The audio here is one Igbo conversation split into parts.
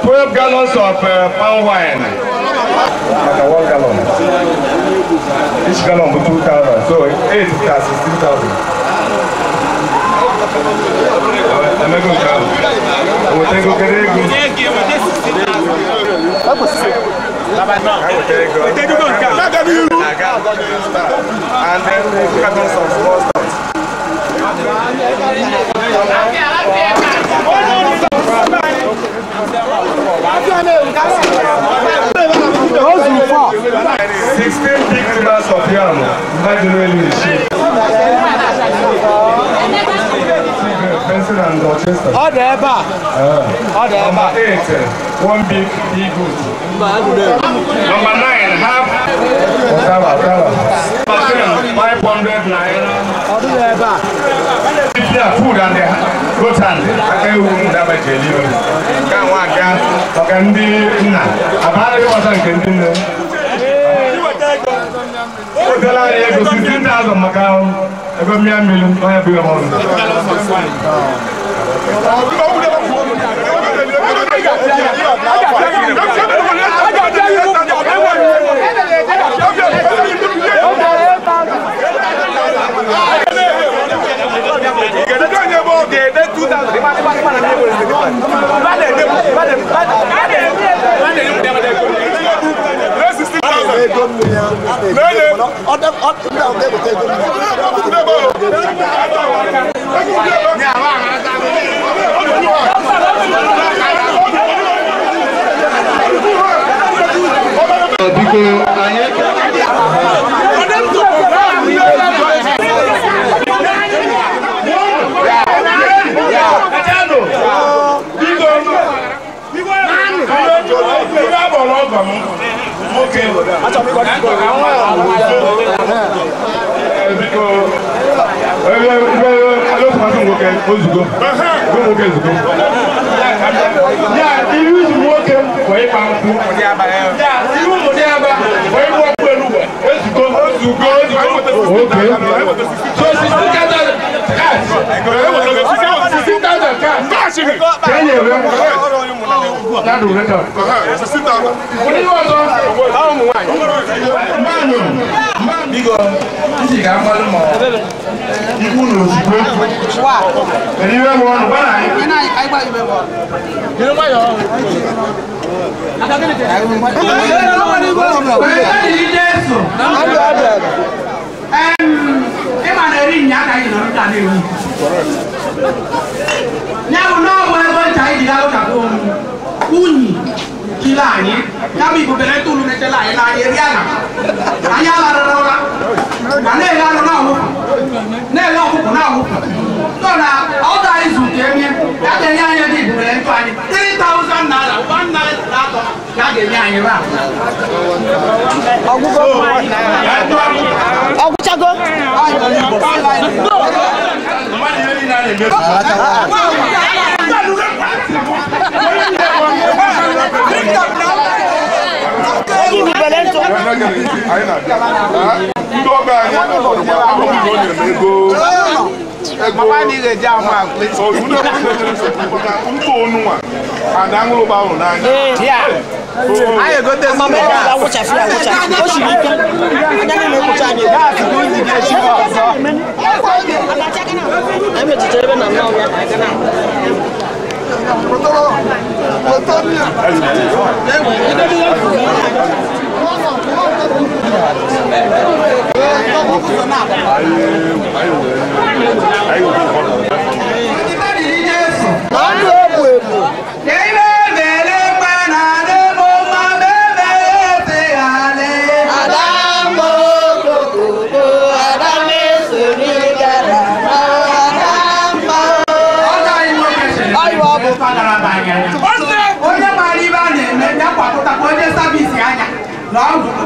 12 gallons of palm wine. Like 1 gallon. Each gallon for 2,000. So 8 plus 16,000. I'm going to go. I'm going to and then we cut on some small stuff. $16 big glass of yam. And Rochester. Number 8, 1 big eagle. Number 9, half. Number 10, 500 naira. If you have food and they go to hand, I can't have a jelly. Can't walk out. I can be in that. I've had it was I can do that. 16,000 Macau. I got me a million. I have a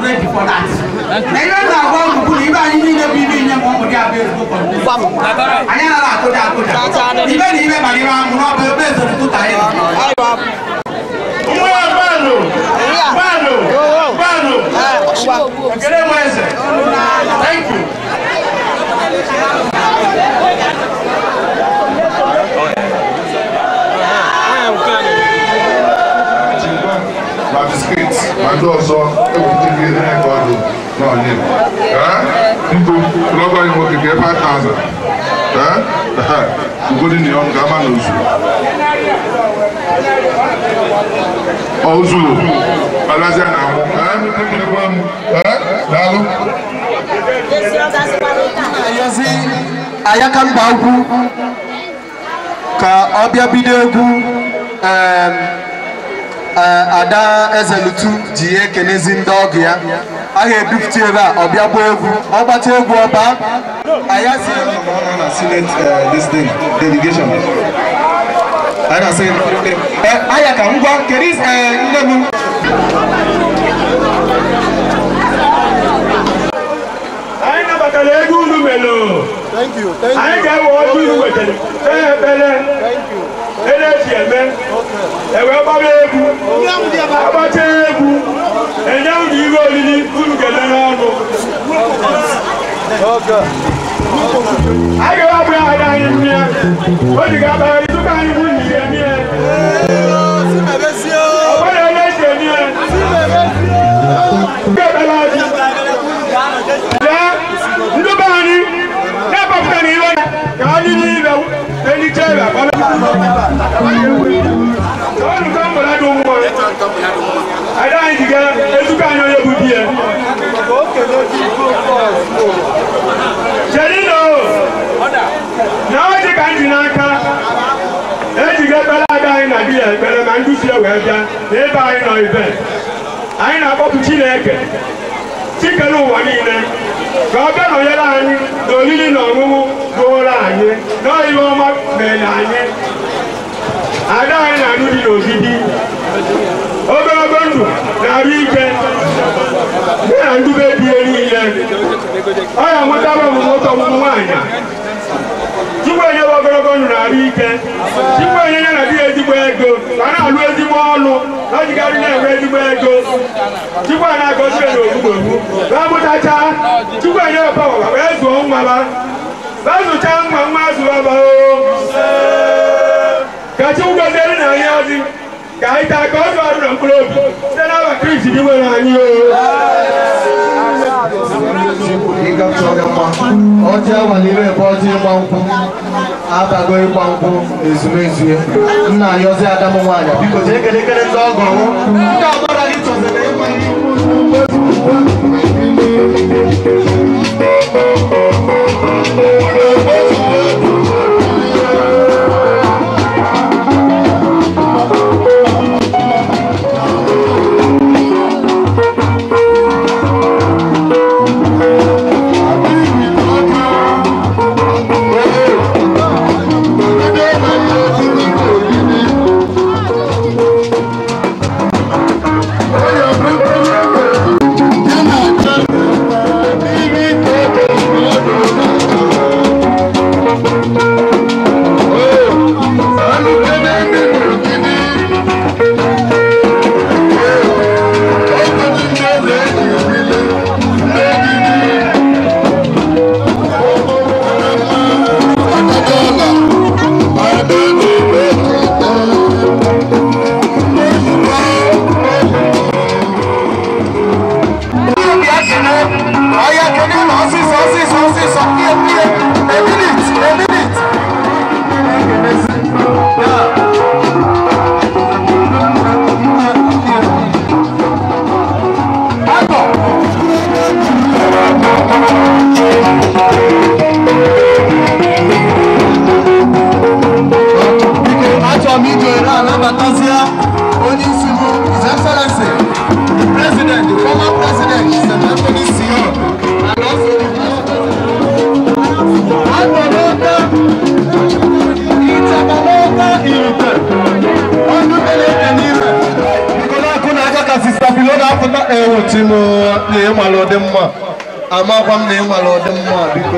ready for that. Thank you. ndị ọzọ ewutere ihe ego ọdụ n'ọnyị biko lọgọ anyị nwoke ka 5,000 ugodi na ọnụ ga-ama n'ozu ozuru alazia na amụ daalụ ayaka mba ukwu ka ọ bịa bido egwu Ada Ezelutu ji ekenezi ndị ọgụ ya a ga-ebupụta ebe a ọ bịa gbaa egwu ọ gbata egwu ọba ayasi na Senate delegation aya ka ngwa kedu nne m anyị nabatara ego unu melo anyị ga-ewe ọjụ unu wetara ebele eji eme ewee gbara egwu agbacha egwu enye unu ihe olili unu ga-ele n'ọnụ anyị ga-abụ ya ada anyị mmiri o ji ga-akpagharị tupu anyị bụ nyi ya mmiri ọgbara ele eji eme ya ga-ebela ọjị ndị be anyị na-ebapụta na ile ka anyị niile eliche ebe ọnụ ka mgbara dị nwa ada anyị jiga ezukọ anyị onye bụ di ya Chelino na ọ dị ka ndị n'aka ejiga ekpere ada anyị na di ya ekpere ma nduzi ya wee bịa na ebe anyị nọ ibe anyị na-akpọpụ Chineke Chikere ụwa niile ka ọ bịa nọnyere anyị n'oriri na ọṅụṅụ gụọrọ anyị n'ihe ọma mere anyị ada anyị na-anụ dị n'ogidi ogologo ndụ na-arụ ike na ndube dị ya niile ọ ya nwetaba m nwoke ọmụmụ nwaanyị Chukwu enyewe ogologo ndụ na-arụ ike Chukwu enye ya na di ya ezigbo ego ka na-alụ ezigbo ọlụ na ọ jigarị na-enwe ezigbo ego Chukwu a na-agọzi ya n'ogbugbo na-amụtacha Chukwu enyewe pawa wee zụọ nwa bazụcha nwa zụọ ba ka Chukwu goziere na anyị ọdị ka anyị taa ka ọ zụ ọrụ na mkpụrụ obi site n'aba Kristi dị nwere anyị ọjị awalire ebe ọjị ịgba nkwụ abago ịgba nkwụ ezumezu ya nna anyị ọzọ Adamu nwaanyị biko jee kelekele ndị ọgọ ndị ọgbara gị chọzere ịgba amakwa m na ịnwale ọdịmma biko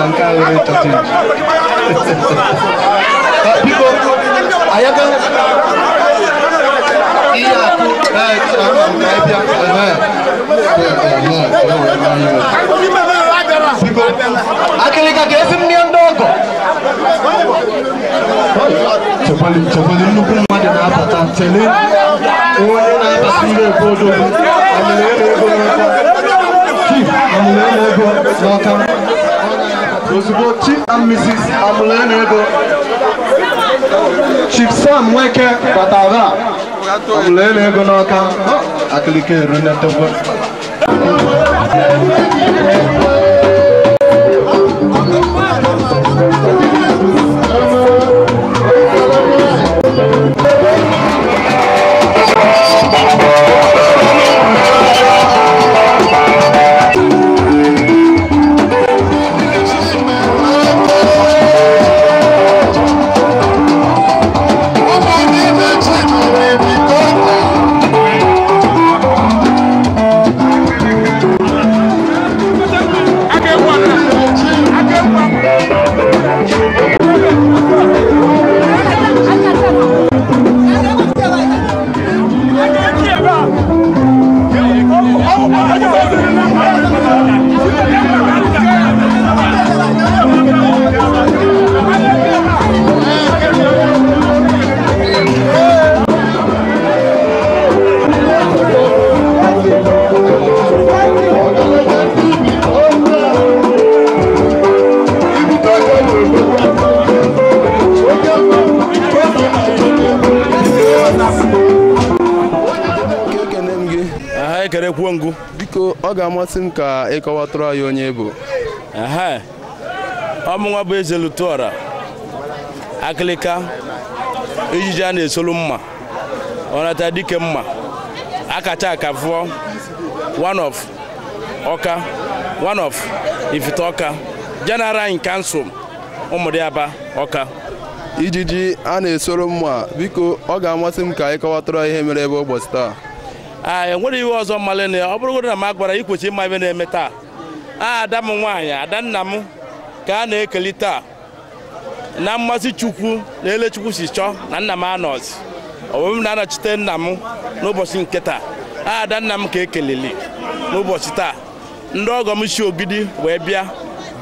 na nke ahụ entertain. Biko ayaga ihe akụ biko akịlịka ka esi mmiri ndị ọgọ chekwali nnukwu mmadụ na-abata tele onye na-abata ndị ebe odogwu amụlena ego n'ọka ozugbo Chief and Mrs. amụlena ego Chief Sam Nweke batara amụlena ego n'ọka akịlịka eru netekwa biko ọ ga-amasị m ka ịkọwatụrụ anyị onye bụ ọmụnwa bụ eze Lutuora akịlịka ejiji a na-esolu mma ọnata dike mma akacha akafụọ one of Ọka one of Ifite Ọka General in Council Ụmụdịaba Ọka ijiji a na-esolu mma biko ọ ga-amasị m ka ịkọwatụrụ ihe mere ebe ụbọchị taa enwere iwe ọzọ mmalị na ọ bụrụgodị na m agwara ikwechi ịma ebe na-eme taa ada m nwaanyị ada nna m ka a na-ekeli taa na mmasị Chukwu na ele Chukwu si chọọ na nna m anọzi ọbụ m na-anọchite nna m n'ụbọchị nke taa ada nna m ka ekelili n'ụbọchị taa ndị ọgọ m si Ogidi wee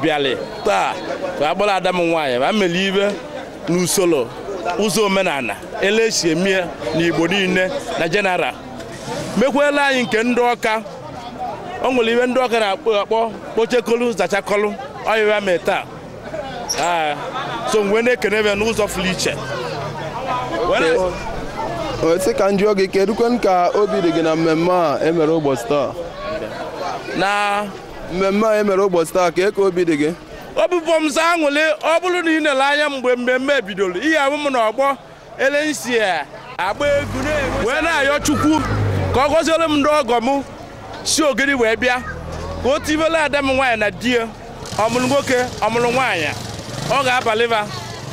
bịalị taa ka agbara ada m nwaanyị ma meli ibe n'usoro ụzọ omenala ele esi emie n'Igbo niile na general mekwela anyị nke ndị Ọka o nwere iwe ndị Ọka na-akpọ kpochekolu zachakolu ọyịwa mee taa so mgbe na-ekene ebe n'ụzọ fụrụ iche sị ka njụọ gị kedukwen ka obi dị gị na mmemme a emere ụbọchị taa na mmemme a emere ụbọchị taa ka obi dị gị obi bụ m sa aṅụrị ọ bụrụ na ị na-ele anya mgbe mmemme bidoro ihe ahụ m na ọgbọ elensi agba egwu wee na-ayọ Chukwu ka ọ gọziere m ndị ọgọ m si Ogidi wee bịa ka o tibele ada m nwaanyị na di ya ọmụrụ nwoke ọmụrụ nwaanyị ọ ga-abalịba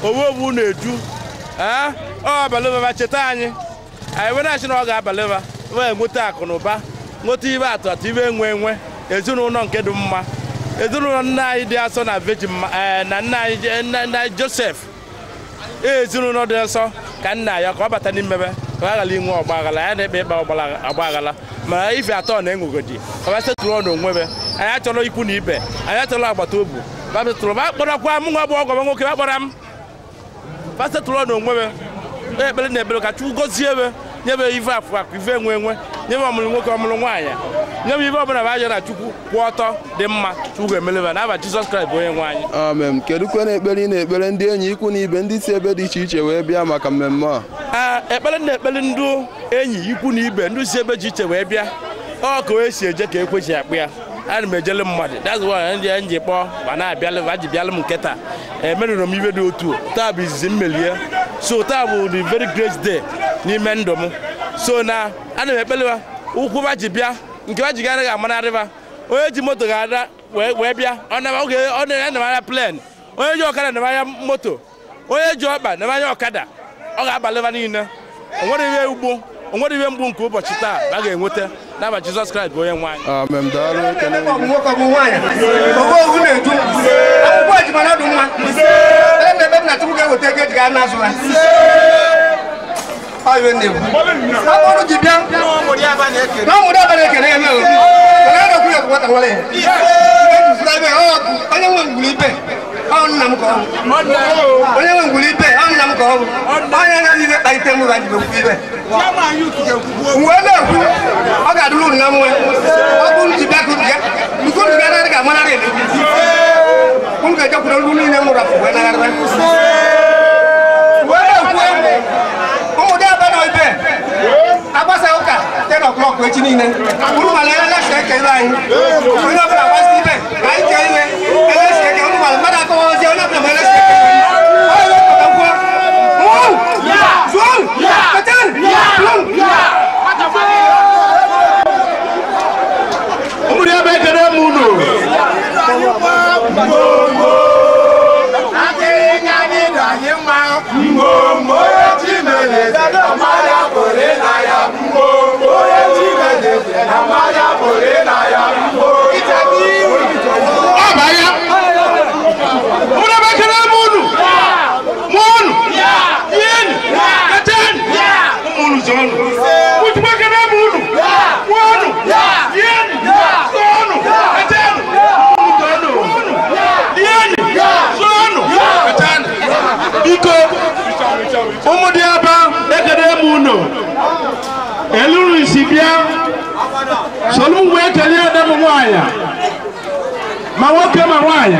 owu na-eju ọ abalịba cheta anyị wee na-achị na ọ ga-abalịba wee nweta akụ na ụba nweta ibe atụ ibe enwe ezinụlọ nke dị mma ezinụlọ nna anyị dị asọ na Virgin na nna anyị Joseph ezinụlọ dị asọ ka nna ya ka ọ bata n'imebe ka ọ ghara inwe ọgbaghara ya na-ekpe ịkpa ọgbaghara ma ife atọ na-enwegodi ka setụrụ ọnụ onwebe anyị achọrọ ikwu na ibe anyị achọrọ agbata obi batụrụ ma akpọrọkwa m nwa bụ ọgọ m nwoke akpọrọ m setụrụ ọnụ onwebe ekpere na ekpere ka Chukwu gozie ebe nyebe ife afụ akụ ife enwe nyebe ọmụrụ nwoke ọmụrụ nwaanyị nyebe ife ọbụla bụ ajọ na Chukwu kwụ ọtọ dị mma Chukwu ga-emeleba n'aba Jizọs Kraịst bụ onye nwe anyị amen. Kedukwe na ekpere ị na-ekpere ndị enyi ikwu na ibe ndị si ebe dị iche iche wee bịa maka mmemme a ekpere na-ekpere ndị enyi ikwu na ibe ndị si ebe dị iche wee bịa ọ ka o si eje ka ekwechi akpụ ya ana m ejele mmadụ that's why ndị enyi kpọọ ma na-abịalụ ji bịalụ m nke taa emerụrụ m ibe dị otu taa bụ izizi mmelie so taa bụ the very great day n'ime ndụ m so na ana m ekpelewa ụkwụ ba ji bịa nke ba ji ga anaghị amanarịba onye ji moto ga-ada wee bịa ọ na-anya plen onye ji ọkada na-anya moto onye ji ọkpa na-anya ọkada ọ ga-abalịba niile o nwere ihe ugbo onwere ihe mgbu nke ụbọchị taa a ga-enweta n'aba Jizọs Kraịst bụ onye nwe anyị. Amen. Daalụ ekele. nwoke bụ nwaanyị ogo ohu na-eju akwụkwọ ejimara ọdụ mma ebe m na Chukwu ga-eweta ego eji ga na-azụ ha akpọrụ ji bịa na ọmụdị aba na-ekele ya mee na-ekwu ya nwata nwale ya onye nwe ngwuru ibe nna m ka ọ bụ onye nwe ngwuru ibe nna m ka ọ bụ onye na ihe kpalite m ga jibe ibe wee na-ekwu ọ ga-adụrụ unu na mwe ọ bụ ji bịa nkụrụ bịa narị ga-amanarị ele unu ga-ejekwuru olu niile mụrụ afọ wee nagharịba wee na-ekwu ụmụdị aba na ibe agbasa ụka 10 o'clock echi niile unu mara ya na eke ibe anyị onye ọbụla agbasa ibe ka anyị kee ihe elesi eke unu mara mmadụ akọwa ozi onye ọbụla ma elesi eke ụmụdị aba ekele m unu ụmụdị aba ekele m unu eluru isi bịa solu m wee kelee ede m nwaanyị ma nwoke ma nwaanyị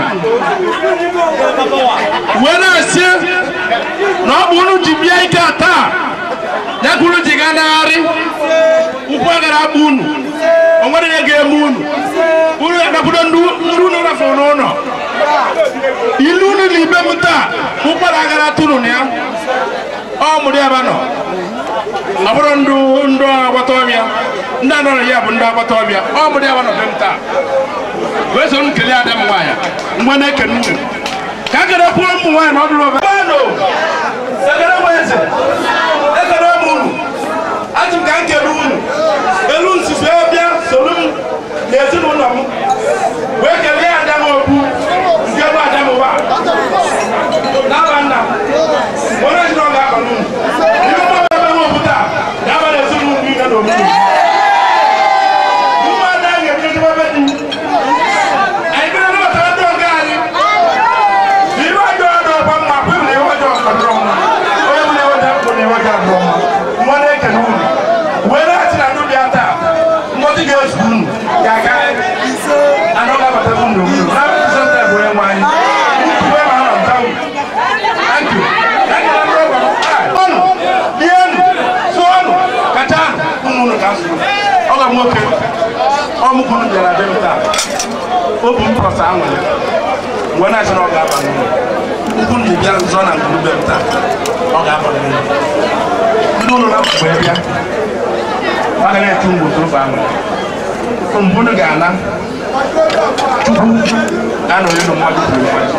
wee na-asị na ọ bụ unu ji bịa ike taa ya ka unu ji ga nagharị ụkwụ agara akpa unu o nwere ihe ga-eme unu ga-akpapụdo ndị unu rafere n'ụlọ ilu unu na ibe m taa ụkwara agara tụrụ na ya ọ mụrụ ebe nọ ọ bụrụ ndụ agbata ọbịa ndị anọ na ya bụ ndị agbata ọbịa ọ mụrụ ebe nọ be m taa wee so m kelee ada m nwaanyị mgbe na-ekene unu ka a kere pụọ ụmụ nwaanyị na ọ dụrụ ọbịa ekele m eze ekele m unu achị m ka m kele unu elu nsusu bịa solu m na ezinụlọ m wee kelee ada m okwu nke bụ ada m ụwa n'aba nna onye ezi na ọ ga-aba n'unu ihe ọma ebe m obodo a ga-aba na ezinụlọ niile na obodo ụmụada anyị ga-ebido ebe dị anyị bịara nabatara ndị ọga anyị ibe ọjọọ dị ọgba mma bụ na ihe ọjọọ kọdụrọ mma onye bụ na eweta bụ na eweta adụrọ mma mma na-ekene unu wee na-achị na ndụ bịa taa ngọzi ga-ezu unu ga-aga anọ ga-abata unu n'obodo na senta bụ onye nwe anyị uwe ma ha nta unu thank you lienu sụọnụ kachanụ ụmụnụ ka asụ ọ ga nwoke ọmụkwunu bịara be m taa obu m prọsa anwụrụ mgbe na-achị na ọ ga-aba n'ụlọ nkwunu ji bịa nzọ na ngwuru be m taa ọ ga-aba n'ụlọ ndị ụlọ na mgbe bịa a ga na-etu ngwotoro ba anwụrụ mbunu ga-ana Chukwu ga-anọrị na mmadụ kwuru mmadụ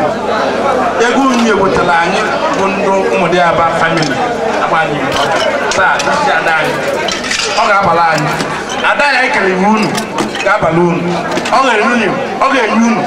ego unyi ewetara anyị bụ ndụ ụmụdị aba famili agba anyị taa isi ada anyị ọ ga-abala anyị ada ya ekele unu ga-abala unu ọ ga-enye unu